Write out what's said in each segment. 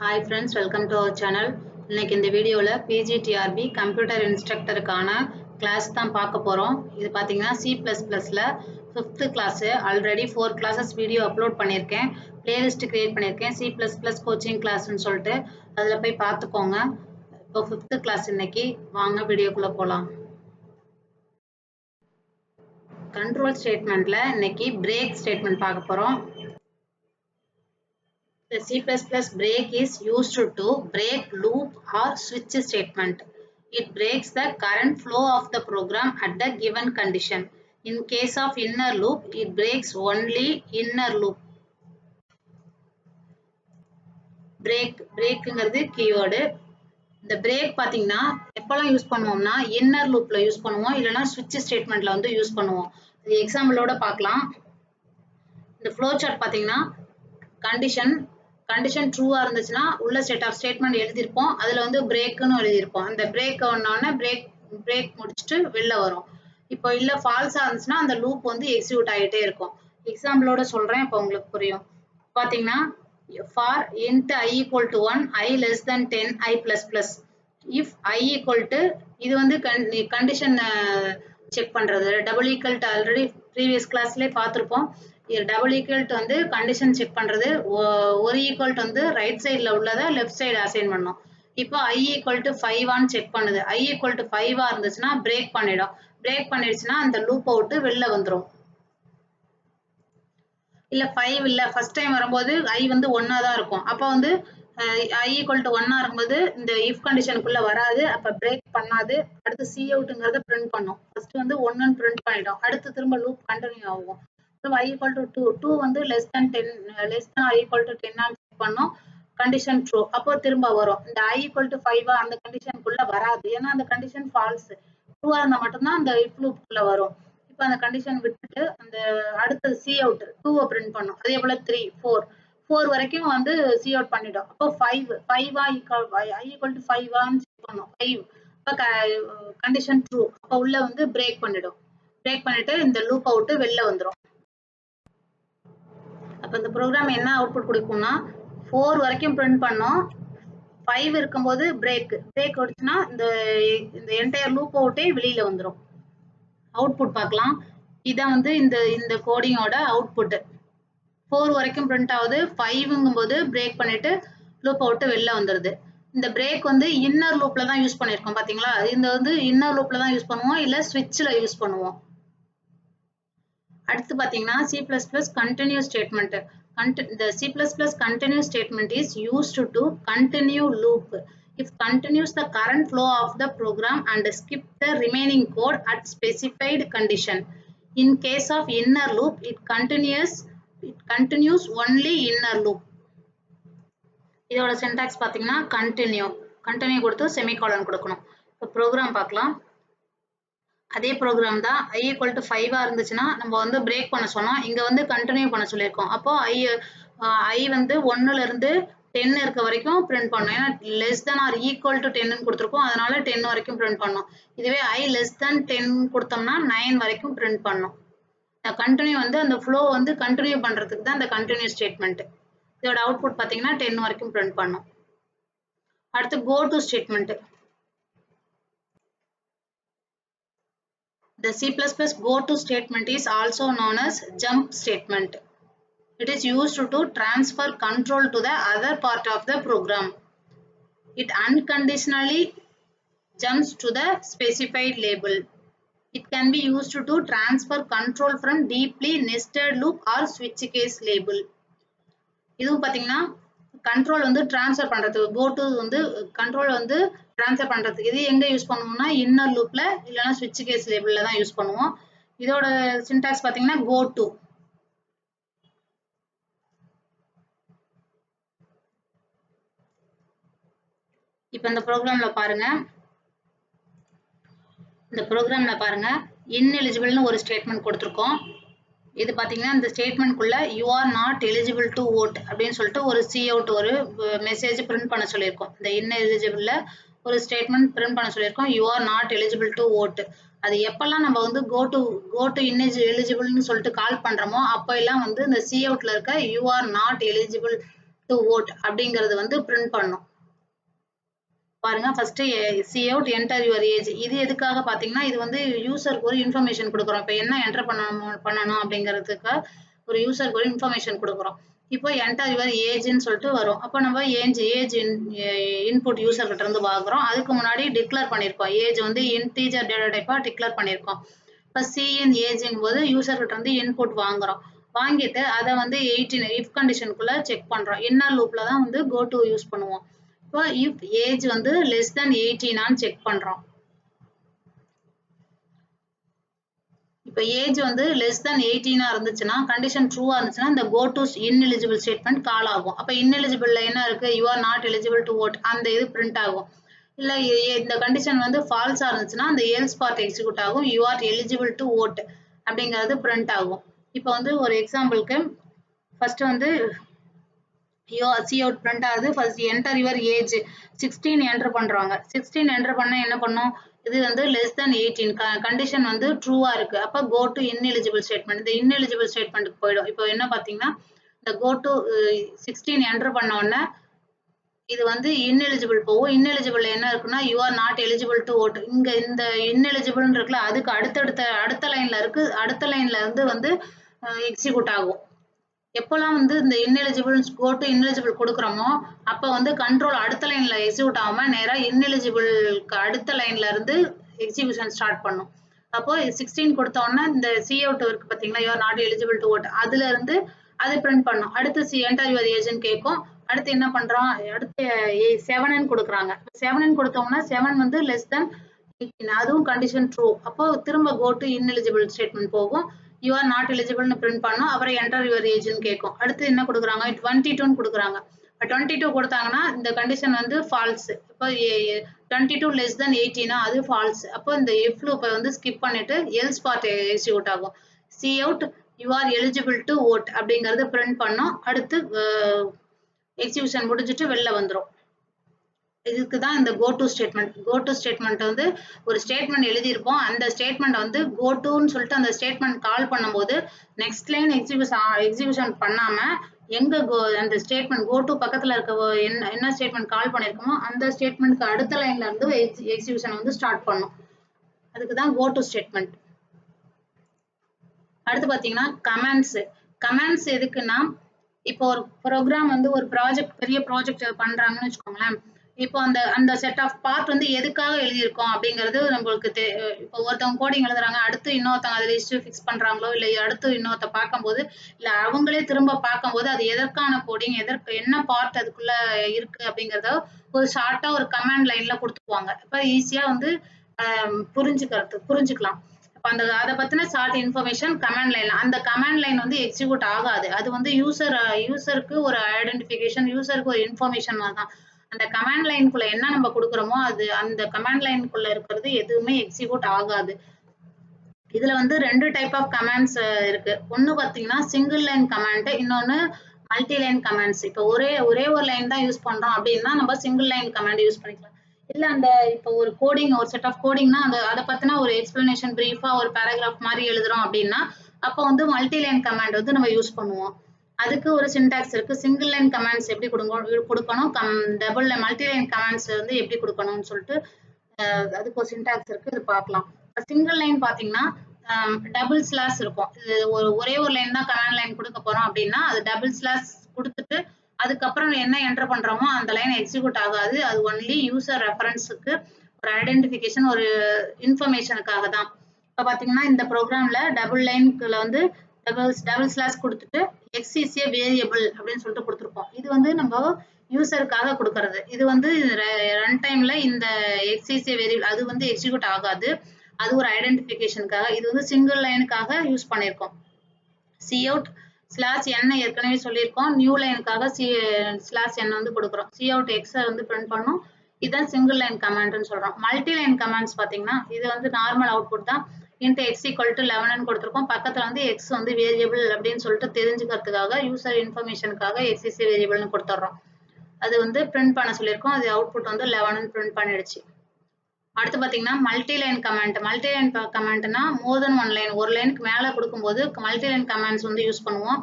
Hi friends, welcome to our channel. இன்னைக்கு இந்த வீடியோல PGTRB கம்ப்யூட்டர் இன்ஸ்ட்ரக்டருக்கான கிளாஸ் தான் பார்க்க போறோம். இது பாத்தீங்கன்னா C++ல 5th class. Already 4 classes video upload பண்ணிருக்கேன். பிளேலிஸ்ட் கிரியேட் பண்ணிருக்கேன். C++ கோச்சிங் கிளாஸ்னு சொல்லிட்டு அதுல போய் பார்த்துக்கோங்க. இப்போ 5th கிளாஸ் இன்னைக்கு வாங்க வீடியோக்குள்ள போலாம். கண்ட்ரோல் ஸ்டேட்மென்ட்ல இன்னைக்கு பிரேக் ஸ்டேட்மென்ட் பார்க்க போறோம். The C++ break is used to break loop or switch statement. It breaks the current flow of the program at the given condition. In case of inner loop, it breaks only inner loop. Breakங்கிறது keyword. இந்த break பாத்தீங்கன்னா எப்பலாம் use பண்ணுவோம்னா inner loopல use பண்ணுவோம் இல்லனா switch statementல வந்து use பண்ணுவோம். இது எக்ஸாம்பிளோட பார்க்கலாம். இந்த flow chart பாத்தீங்கன்னா கண்டிஷன் ட்ரூவா இருந்துச்சுன்னா உள்ள செட் ஆஃப் ஸ்டேட்மெண்ட் எழுதிருப்போம். அதுல வந்து பிரேக்னு எழுதிருப்போம். அந்த பிரேக் ஒண்ணே பிரேக் முடிச்சிட்டு வெளில வரும். இப்போ இல்ல ஃபால்ஸா இருந்துச்சுன்னா அந்த லூப் வந்து எக்ஸிக்யூட் ஆயிட்டே இருக்கும். எக்ஸாம்பிளோட சொல்றேன் இப்போ உங்களுக்கு புரியும். பாத்தீங்கன்னா for int I equal to 1 I less than 10 I plus plus if I equal to இது வந்து கண்டிஷன் செக் பண்றது double equal to already previous கிளாஸ்லயே பார்த்திருப்போம். டபுள் ஈக்குவல் டு வந்து கண்டிஷன் செக் பண்றது ஒரு ஈக்குவல் டு வந்து ரைட் சைடுல உள்ளதை லெஃப்ட் சைடு அசைன் பண்ணோம். இப்போ I equal to 5 ஆன்னு செக் பண்ணுது. I equal to 5 ஆ இருந்துச்சுன்னா பிரேக் பண்ணிடும். பிரேக் பண்ணிடுச்சுன்னா அந்த லூப் அவுட் வெளில வந்துரும். இல்ல 5 இல்ல ஃபர்ஸ்ட் டைம் வரும்போது I வந்து 1ஆ தான் இருக்கும். அப்ப வந்து I equal to 1ஆ இருக்கும்போது இந்த if கண்டிஷனுக்குள்ள வராது. அப்ப பிரேக் பண்ணாது. அடுத்து C outங்கறத பிரிண்ட் பண்ணும். ஃபர்ஸ்ட் வந்து 1 ன்னு பிரிண்ட் பண்ணிடும். அடுத்து திரும்ப லூப் கண்டினியூ ஆகும். So I equal to 2 வந்து less than or equal to 10 ஆன்னு செக் பண்ணோம். Condition true. அப்போ திரும்ப வரும். இந்த I equal to 5 அந்த கண்டிஷனுக்குள்ள வராது. ஏன்னா அந்த கண்டிஷன் ஃபால்ஸ். ட்ரூவா இருந்தா மட்டும்தான் அந்த if லூப்க்குள்ள வரும். இப்போ அந்த கண்டிஷன் விட்டுட்டு அந்த அடுத்து C out 2 பிரிண்ட் பண்ணும். அதே போல 3 4 வரைக்கும் வந்து C out பண்ணிடும். அப்போ 5 I equal to 5 ஆன்னு செக் பண்ணும். 5 அப்ப கண்டிஷன் ட்ரூ. அப்ப உள்ள வந்து பிரேக் பண்ணிடும். பிரேக் பண்ணிட்டு இந்த லூப் அவுட் வெளில வந்துரும். அப்ப இந்த ப்ரோக்ராம் என்ன அவுட்புட் கொடுக்கும்னா 4 வரைக்கும் பிரிண்ட் பண்ணோம். 5 இருக்கும்போது பிரேக் வந்துச்சுன்னா இந்த என்டையர் லூப் அவுட்டே வெளியில வந்துரும். அவுட்புட் பார்க்கலாம். இதான் வந்து இந்த கோடிங்கோட அவுட்புட். 4 வரைக்கும் பிரிண்ட் ஆகுது. 5ங்கும்போது பிரேக் பண்ணிட்டு லூப் அவுட் வெளில வந்துருது. இந்த பிரேக் வந்து இன்னர் லூப்ல தான் யூஸ் பண்ணிருக்கோம் பாத்தீங்களா? இந்த வந்து இன்னர் லூப்ல தான் யூஸ் பண்ணுவோம் இல்ல ஸ்விட்ச்ல யூஸ் பண்ணுவோம். அடுத்து பாத்தீங்கன்னா C++ continuous statement. The C++ continuous statement is used to continue loop. If continues the current flow of the program and skip the remaining code at specified condition. In case of inner loop, it continues only inner loop. இதோட syntax பாத்தீங்கன்னா continue கொடுத்து semicolon கொடுக்கணும். இப்போ program பார்க்கலாம். அதே program தான் I equal to 5ஆ இருந்துச்சுன்னா நம்ம வந்து பிரேக் பண்ண சொன்னோம். இங்க வந்து கண்டினியூ பண்ண சொல்லியிருக்கோம். அப்போ I வந்து 1ல இருந்து 10 இருக்க வரைக்கும் பிரிண்ட் பண்ணோம். ஏன்னா less than or equal to 10ன்னு கொடுத்துருக்கோம். அதனால 10 வரைக்கும் பிரிண்ட் பண்ணோம். இதுவே I less than 10 கொடுத்தோம்னா 9 வரைக்கும் பிரிண்ட் பண்ணோம். கண்டினியூ வந்து அந்த ஃப்ளோ வந்து கண்டினியூ பண்றதுக்கு தான் இந்த கண்டினியூ ஸ்டேட்மெண்ட். இதோட அவுட்புட் பாத்தீங்கன்னா 10 வரைக்கும் பிரிண்ட் பண்ணோம். அடுத்து go to statement. The C++ goto statement is also known as jump statement. It is used to transfer control to the other part of the program. It unconditionally jumps to the specified label. It can be used to transfer control from deeply nested loop or switch case label. இதுவும் பாத்தீங்கன்னா control வந்து transfer பண்றதுக்கு கோடு வந்து control வந்து transfer பண்றதுக்கு இது எங்க use பண்ணுவோம்னா இன்னர் லூப்ல இல்லனா ஸ்விட்ச் கேஸ் லேபிள்ல தான் யூஸ் பண்ணுவோம். இதோட சின்டாக்ஸ் பாத்தீங்கன்னா go to. இப்போ இந்த ப்ரோக்ராம்ல பாருங்க ineligible ஒரு ஸ்டேட்மென்ட் கொடுத்திருக்கோம். இது பாத்தீங்கன்னா இந்த ஸ்டேட்மென்ட்க்குள்ள you are not eligible to vote அப்படினு சொல்லிட்டு ஒரு cout ஒரு மெசேஜ் பிரிண்ட் பண்ண சொல்லிருக்கோம். இந்த ineligible ஒரு ஸ்டேட்மென்ட் பிரிண்ட் பண்ண சொல்லிருக்கோம். you are not eligible to vote. அது எப்பல்லாம் நம்ம வந்து go to ineligible னு சொல்லிட்டு கால் பண்றோமோ அப்ப எல்லாம் வந்து இந்த coutல இருக்க you are not eligible to vote அப்படிங்கிறது வந்து பிரிண்ட் பண்ணும். பாருங்க first see out enter your age. இது எதுக்காக பாத்தீங்கன்னா இது வந்து யூசருக்கு ஒரு இன்ஃபர்மேஷன் கொடுக்குறோம். இப்போ என்ன என்டர் பண்ணணும் அப்படிங்கிறதுக்கு ஒரு யூசருக்கு ஒரு இன்ஃபர்மேஷன் கொடுக்குறோம். இப்போ enter your age ன்னு சொல்லிட்டு வரும். அப்போ நம்ம ஏஜ் இன்புட் யூசர் கிட்ட இருந்து வாங்குறோம். அதுக்கு முன்னாடி டிக்ளேர் பண்ணிருக்கோம். ஏஜ் வந்து இன்டிஜர் டேட்டா டைப்பா டிக்ளேர் பண்ணிருக்கோம். இப்போ cin ஏஜ்ங்கும் போது யூசர் கிட்ட இருந்து இன்புட் வாங்குறோம். வாங்கிட்டு அதை வந்து 18 if கண்டிஷனுக்குள்ள செக் பண்றோம். இன்னர் லூப்ல தான் வந்து go to யூஸ் பண்ணுவோம். இப்போ if ஏஜ் வந்து less than 18 ஆன்னு செக் பண்றோம். இப்போ ஏஜ் வந்து less than 18 இருந்துச்சுன்னா கண்டிஷன் ட்ரூவா இருந்துச்சுன்னா இந்த go to ineligible ஸ்டேட்மெண்ட் கால் ஆகும். அப்ப ineligible என்ன இருக்கு you are not eligible to vote அந்த இது பிரிண்ட் ஆகும். இல்ல இந்த கண்டிஷன் வந்து ஃபால்ஸா இருந்துச்சுன்னா அந்த else part எக்ஸிக்யூட் ஆகும். you are eligible to vote அப்படிங்கிறது பிரிண்ட் ஆகும். இப்போ வந்து ஒரு எக்ஸாம்பிளுக்கு ஃபர்ஸ்ட் வந்து see out print ஆகுது. first enter your age 16 enter பண்றாங்க. 16 enter பண்ணா என்ன பண்ணும்? இது வந்து less than 18 கண்டிஷன் வந்து ட்ரூவா இருக்கு. அப்ப go to ineligible statement. இந்த ineligible statementக்கு போய்டும். இப்போ என்ன பாத்தீங்கன்னா இந்த go to 16 enter பண்ண உடனே இது வந்து ineligible போகும். ineligible என்ன இருக்குன்னா you are not eligible to vote. இங்க இந்த ineligible இருக்குல அதுக்கு அடுத்த லைன்ல இருக்கு. அடுத்த லைன்ல இருந்து வந்து எக்ஸிக்யூட் ஆகும். எப்போல்லாம் வந்து இந்த ineligible go to ineligible கொடுக்குறோமோ அப்ப வந்து கண்ட்ரோல் அடுத்த லைன்ல எக்ஸிக்யூட் ஆகாம நேரா ineligible அடுத்த லைன்ல இருந்து எக்ஸிகியூஷன் ஸ்டார்ட் பண்ணும். அப்போ 16 கொடுத்த உடனே இந்த see out இருக்கு பாத்தீங்களா you are not eligible to vote அதுல இருந்து அது பிரிண்ட் பண்ணும். அடுத்து enter your age ன்னு கேட்கும். அடுத்து என்ன பண்றோம்? அடுத்து 7 ன்னு கொடுக்குறாங்க. 7 ன்னு கொடுத்தோம்னா 7 வந்து less than 18 அதுவும் கண்டிஷன் ட்ரூ. அப்போ திரும்ப go to ineligible ஸ்டேட்மெண்ட் போகும். you are not eligible ன்னு பிரிண்ட் பண்ணும். அப்புறம் enter your age ன்னு கேட்கும். அடுத்து என்ன கொடுக்குறாங்க? 22 ன்னு கொடுக்குறாங்க. 22 கொடுத்தாங்கன்னா இந்த கண்டிஷன் வந்து ஃபால்ஸ். இப்போ 22 less than 18 அது ஃபால்ஸ். அப்போ இந்த if loop வந்து ஸ்கிப் பண்ணிட்டு else part எக்ஸிக்யூட் ஆகும். see out you are eligible to vote அப்படிங்கறது பிரிண்ட் பண்ணும். அடுத்து எக்ஸிகியூஷன் முடிஞ்சிட்டு வெளில வந்துரும். இதுக்கு தான் இந்த go to statement. go to statement வந்து ஒரு ஸ்டேட்மெண்ட் எழுதி இருப்போம். அந்த ஸ்டேட்மெண்ட் வந்து go to ன்னு சொல்லிட்டு அந்த ஸ்டேட்மெண்ட் கால் பண்ணும்போது நெக்ஸ்ட் லைன் எக்ஸிகியூஷன் பண்ணாம எங்க அந்த ஸ்டேட்மெண்ட் go to பக்கத்துல இருக்க என்ன ஸ்டேட்மெண்ட் கால் பண்ணிருக்கோமோ அந்த ஸ்டேட்மெண்ட்க்கு அடுத்த லைன்ல இருந்து எக்ஸிகியூஷன் வந்து ஸ்டார்ட் பண்ணும். அதுக்கு தான் go to ஸ்டேட்மெண்ட். அடுத்து பாத்தீங்கன்னா கமாண்ட்ஸ் எதுக்குன்னா இப்போ ஒரு ப்ரோக்ராம் வந்து ஒரு பெரிய ப்ராஜெக்ட் பண்றாங்கன்னு வச்சுக்கோங்களேன். இப்போ அந்த செட் ஆஃப் பார்ட் வந்து எதுக்காக எழுதியிருக்கோம் அப்படிங்கிறது நம்மளுக்கு இப்போ ஒருத்தவங்க கோடிங் எழுதுறாங்க, அடுத்து இன்னொருத்தவங்க அதில் ஹிஸ்டரி ஃபிக்ஸ் பண்றாங்களோ இல்லை அடுத்து இன்னொருத்த பார்க்கும்போது இல்லை அவங்களே திரும்ப பார்க்கும்போது அது எதற்கான கோடிங் என்ன பார்ட் அதுக்குள்ள இருக்கு அப்படிங்கிறத ஒரு ஷார்ட்டா ஒரு கமாண்ட் லைன்ல கொடுத்துக்குவாங்க. இப்போ ஈஸியா வந்து புரிஞ்சுக்கலாம். அதை பத்தின ஷார்ட் இன்ஃபர்மேஷன் கமாண்ட் லைன்ல அந்த கமாண்ட் லைன் வந்து எக்ஸிக்யூட் ஆகாது. அது வந்து யூசருக்கு ஒரு ஐடென்டிஃபிகேஷன், யூசருக்கு ஒரு இன்ஃபர்மேஷன் தான். அந்த கமாண்ட் லைனுக்குள்ள என்ன நம்ம கொடுக்குறோமோ அது அந்த கமாண்ட் லைனுக்குள்ள இருக்கிறது எதுவுமே எக்ஸிக்யூட் ஆகாது. இதுல வந்து 2 டைப் ஆஃப் கமாண்ட்ஸ் இருக்கு. ஒன்னு பாத்தீங்கன்னா சிங்கிள் லைன் கமாண்ட், இன்னொன்னு மல்டி லைன் கமாண்ட்ஸ். இப்போ ஒரே ஒரு லைன் தான் யூஸ் பண்றோம் அப்படின்னா நம்ம சிங்கிள் லைன் கமாண்ட் யூஸ் பண்ணிக்கலாம். இல்ல இப்போ ஒரு கோடிங் ஒரு செட் ஆஃப் கோடிங்னா அதை பத்தின ஒரு எக்ஸ்பிளனேஷன் பிரீஃபா ஒரு பேராகிராஃப் மாதிரி எழுதுறோம் அப்படின்னா அப்போ வந்து மல்டி லைன் கமாண்ட் வந்து நம்ம யூஸ் பண்ணுவோம். அதுக்கு ஒரு சின்டாக்ஸ் இருக்கு. சிங்கிள் லைன் கமாண்ட்ஸ் எப்படி கொடுக்கணும், மல்டி லைன் கமாண்ட்ஸ் வந்து எப்படி கொடுக்கணும்னு சொல்லிட்டு அதுக்கு ஒரு சின்டாக்ஸ் இருக்கு. இது பார்க்கலாம். சிங்கிள் லைன் பாத்தீங்கன்னா டபுள் ஸ்லாஷ் இருக்கும். இது ஒரே ஒரு லைன் தான் கமாண்ட் லைன் கொடுக்க போறோம் அப்படின்னா அது டபுள் ஸ்லாஷ் கொடுத்துட்டு அதுக்கப்புறம் என்ன என்டர் பண்றோமோ அந்த லைன் எக்ஸிக்யூட் ஆகாது. அது ஒன்லி யூசர் ரெஃபரன்ஸுக்கு ஒரு ஐடென்டிஃபிகேஷன் ஒரு இன்ஃபர்மேஷனுக்காக தான். இப்போ பாத்தீங்கன்னா இந்த ப்ரோக்ராம்ல டபுள் லைனுக்குள்ள வந்து டபுள் ஸ்லாஷ் கொடுத்துட்டு x is a variable அப்படின்னு சொல்லிட்டு கொடுத்துருப்போம். இது வந்து நம்ம யூசருக்காக கொடுக்கறது. இது வந்து ரன் டைம்ல இந்த x is a variable அது வந்து எக்ஸிக்யூட் ஆகாது. அது ஒரு ஐடென்டிஃபிகேஷனுக்காக. இது வந்து சிங்கிள் லைனுக்காக யூஸ் பண்ணியிருக்கோம். see out ஸ்லாஷ் n ஏற்கனவே சொல்லியிருக்கோம். நியூ லைனுக்காக ஸ்லாஷ் n வந்து கொடுக்குறோம். see out x வந்து பிரிண்ட் பண்ணும். இதுதான் சிங்கிள் லைன் கமாண்ட்னு சொல்றோம். மல்டி லைன் கமாண்ட்ஸ் பாத்தீங்கன்னா இது வந்து நார்மல் அவுட்புட் தான். int x equal to 11 கொடுத்திருக்கோம். பக்கத்துல வந்து x வந்து வேரியபிள் அப்படின்னு சொல்லிட்டு தெரிஞ்சுக்கிறதுக்காக user இன்ஃபர்மேஷனுக்காக x is a variable னு கொடுத்துறோம். அது வந்து பிரிண்ட் பண்ண சொல்லியிருக்கோம். அது அவுட்புட் வந்து 11 பிரிண்ட் பண்ணிடுச்சு. அடுத்து பாத்தீங்கன்னா மல்டி லைன் கமாண்ட்னா மோர் தென் ஒன் லைன், ஒரு லைனுக்கு மேல கொடுக்கும்போது மல்டி லைன் கமாண்ட்ஸ் வந்து யூஸ் பண்ணுவோம்.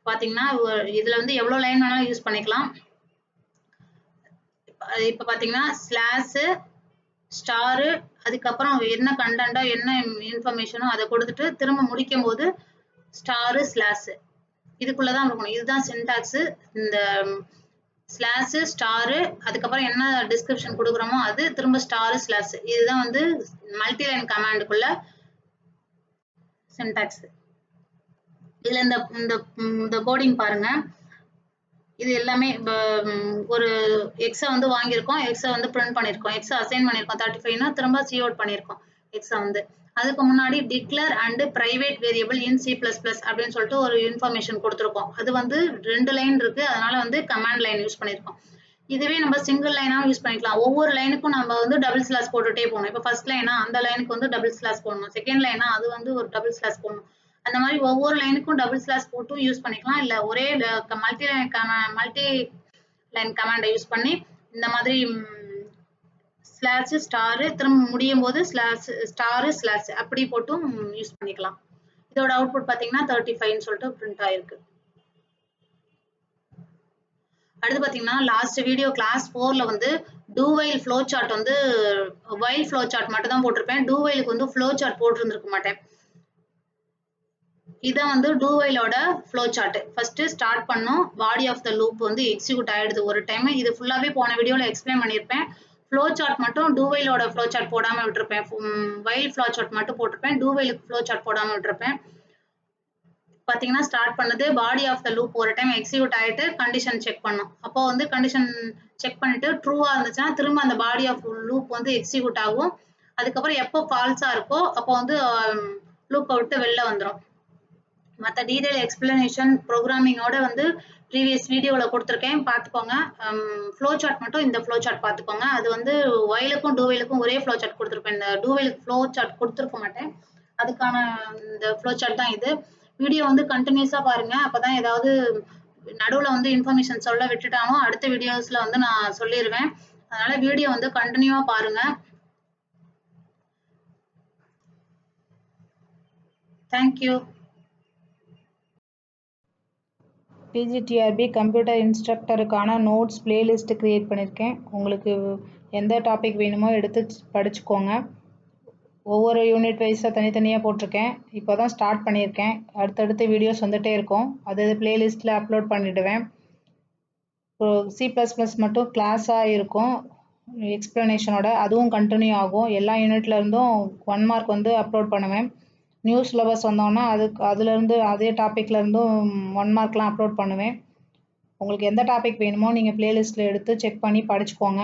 பாத்தீங்கன்னா இதுல வந்து எவ்வளவு லைன் வேணாலும் யூஸ் பண்ணிக்கலாம். இப்ப பாத்தீங்கன்னா ஸ்லாஷ் ஸ்டார் அதுக்கப்புறம் என்ன கண்டென்ட்டோ என்ன இன்ஃபர்மேஷனோ அதை கொடுத்துட்டு திரும்ப முடிக்கும் போது ஸ்டார் ஸ்லாஷ் இதுக்குள்ளதான் இருக்கணும். இதுதான் சின்டாக்ஸ். இந்த ஸ்லாஷ் ஸ்டார் அதுக்கப்புறம் என்ன டிஸ்கிரிப்ஷன் கொடுக்குறோமோ அது திரும்ப ஸ்டார் ஸ்லாஷ் இதுதான் வந்து மல்டி லைன் கமாண்டுக்குள்ள சின்டாக்ஸ். இதுல இந்த கோடிங் பாருங்க. இது எல்லாமே ஒரு எக்ஸை வந்து வாங்கியிருக்கோம், எக்ஸை வந்து பிரிண்ட் பண்ணியிருக்கோம், எக்ஸை அசைன் பண்ணியிருக்கோம் 35னா திரும்ப சி அவுட் பண்ணியிருக்கோம் எக்ஸை வந்து. அதுக்கு முன்னாடி declare and private variable in C++ அப்படின்னு சொல்லிட்டு ஒரு இன்ஃபர்மேஷன் கொடுத்துருக்கோம். அது வந்து 2 லைன் இருக்கு, அதனால வந்து கமாண்ட் லைன் யூஸ் பண்ணியிருக்கோம். இதுவே நம்ம சிங்கிள் லைனாகவும் யூஸ் பண்ணிக்கலாம். ஒவ்வொரு லைனுக்கும் நம்ம வந்து டபுள் ஸ்லாஷ் போட்டுட்டே போகணும். இப்போ ஃபர்ஸ்ட் லைனா அந்த லைனுக்கு வந்து டபுள் ஸ்லாஷ் போடணும், செகண்ட் லைனா அது வந்து ஒரு டபுள் ஸ்லாஷ் போடணும். அந்த மாதிரி ஒவ்வொரு லைனுக்கும் டபுள் ஸ்லாஷ் போட்டும் யூஸ் பண்ணிக்கலாம். இல்ல ஒரே மல்டி லைன் கமாண்டை யூஸ் பண்ணி இந்த மாதிரி ஸ்லாஷ் ஸ்டார் திரும்ப முடியும் போது ஸ்லாஷ் ஸ்டார் ஸ்லாஷ் அப்படி போட்டும் யூஸ் பண்ணிக்கலாம். இதோட அவுட்புட் பாத்தீங்கன்னா 35ன்னு சொல்லிட்டு பிரிண்ட் ஆயிருக்கு. அடுத்து பாத்தீங்கன்னா லாஸ்ட் வீடியோ கிளாஸ் 4ல வந்து do while flow chart வந்து while flow chart மட்டும் தான் போட்டிருப்பேன். do whileக்கு வந்து flow chart போட்டிருந்திருக்க மாட்டேன். இதான் வந்து do while ஓட flow chart. ஃபர்ஸ்ட் ஸ்டார்ட் பண்ணோம், பாடி ஆஃப் த லூப் வந்து எக்ஸிக்யூட் ஆயிடுது ஒரு டைம். இது ஃபுல்லாவே போன வீடியோல எக்ஸ்பிளைன் பண்ணியிருப்பேன். flow chart மட்டும் do while ஓட flow chart போடாம விட்டுருப்பேன். while flow chart மட்டும் போட்டிருப்பேன், do while flow chart போடாம விட்டுருப்பேன். பாத்தீங்கன்னா ஸ்டார்ட் பண்ணது பாடி ஆஃப் த லூப் ஒரு டைம் எக்ஸிக்யூட் ஆயிட்டு கண்டிஷன் செக் பண்ணோம். அப்போ வந்து கண்டிஷன் செக் பண்ணிட்டு ட்ரூவா இருந்துச்சுன்னா திரும்ப அந்த பாடி ஆஃப் லூப் வந்து எக்ஸிக்யூட் ஆகும். அதுக்கப்புறம் எப்போ ஃபால்ஸா இருக்கோ அப்போ வந்து லூப்பை விட்டு வெளில வந்துடும். மற்ற டீடைல் எக்ஸ்பிளனேஷன் ப்ரோக்ராமிங்கோட வந்து ப்ரீவியஸ் வீடியோவில் கொடுத்துருக்கேன், பார்த்துக்கோங்க. ஃப்ளோ சார்ட் மட்டும் இந்த ஃப்ளோ சார்ட் பார்த்துக்கோங்க. அது வந்து ஒயிலுக்கும் டூவைலுக்கும் ஒரே ஃப்ளோ சார்ட் கொடுத்துருப்பேன். இந்த டூவைலுக்கு ஃப்ளோ சார்ட் கொடுத்துருக்க மாட்டேன், அதுக்கான இந்த ஃப்ளோ சார்ட் தான் இது. வீடியோ வந்து கண்டினியூஸாக பாருங்க, அப்போதான் ஏதாவது நடுவில் வந்து இன்ஃபர்மேஷன் சொல்ல விட்டுட்டாலும் அடுத்த வீடியோஸில் வந்து நான் சொல்லிடுவேன். அதனால வீடியோ வந்து கண்டினியூவாக பாருங்க. தேங்க்யூ. PGTRB கம்ப்யூட்டர் இன்ஸ்ட்ரக்டருக்கான நோட்ஸ் பிளேலிஸ்ட் கிரியேட் பண்ணியிருக்கேன். உங்களுக்கு எந்த டாபிக் வேணுமோ எடுத்து படிச்சுக்கோங்க. ஒவ்வொரு யூனிட் வைஸாக தனித்தனியாக போட்டிருக்கேன். இப்போ தான் ஸ்டார்ட் பண்ணியிருக்கேன். அடுத்தடுத்து வீடியோஸ் வந்துகிட்டே இருக்கும், அது பிளேலிஸ்ட்டில் அப்லோட் பண்ணிவிடுவேன். C++ மட்டும் கிளாஸாக இருக்கும் எக்ஸ்ப்ளனேஷனோட, அதுவும் கண்டினியூ ஆகும். எல்லா யூனிட்லேருந்தும் 1 மார்க் வந்து அப்லோட் பண்ணுவேன். நியூ சிலபஸ் வந்தோன்னா அதுலேருந்து அதே டாப்பிக்லேருந்தும் 1 மார்க்லாம் அப்லோட் பண்ணுவேன். உங்களுக்கு எந்த டாபிக் வேணுமோ நீங்கள் பிளேலிஸ்ட்டில் எடுத்து செக் பண்ணி படிச்சுக்கோங்க.